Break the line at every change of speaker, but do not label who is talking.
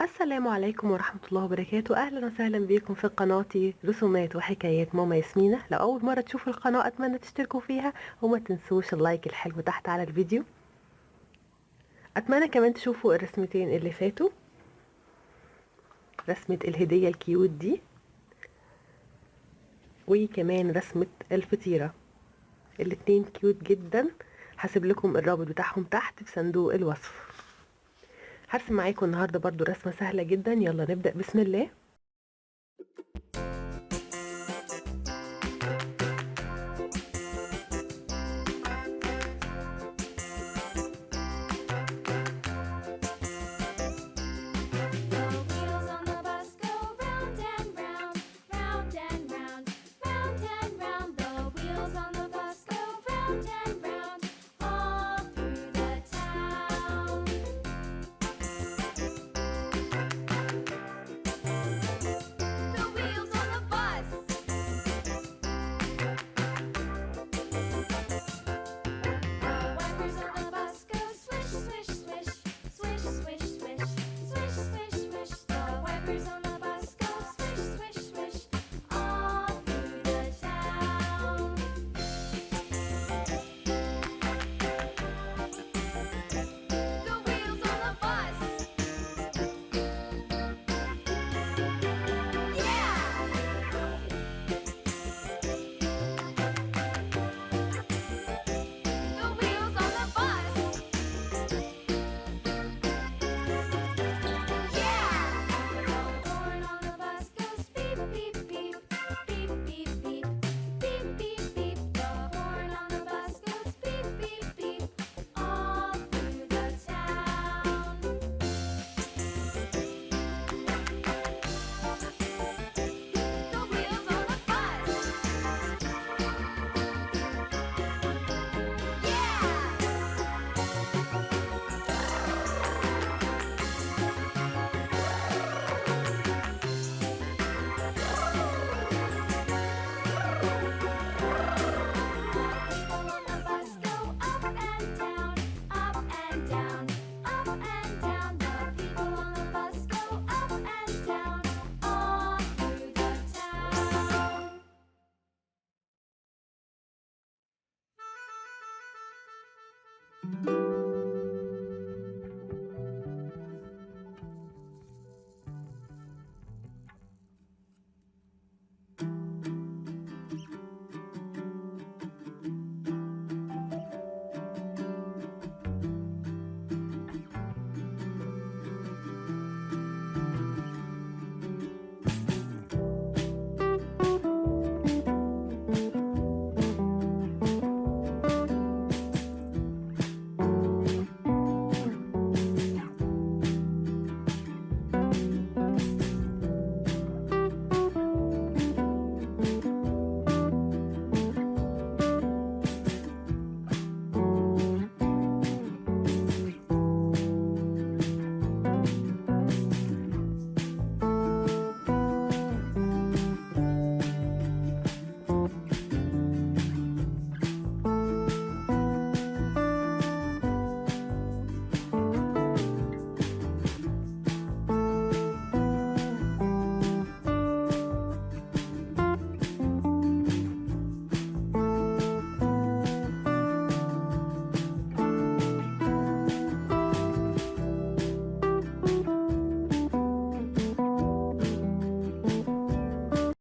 السلام عليكم ورحمة الله وبركاته. أهلا وسهلا بكم في قناتي رسومات وحكايات ماما ياسمينة. لو أول مرة تشوفوا القناة أتمنى تشتركوا فيها وما تنسوش اللايك الحلو تحت على الفيديو. أتمنى كمان تشوفوا الرسمتين اللي فاتوا، رسمة الهدية الكيوت دي وكمان رسمة الفطيرة، الاتنين كيوت جدا. هسيب لكم الرابط بتاعهم تحت في صندوق الوصف. هرسم معاكم النهارده برضو رسمة سهلة جدا. يلا نبدأ بسم الله.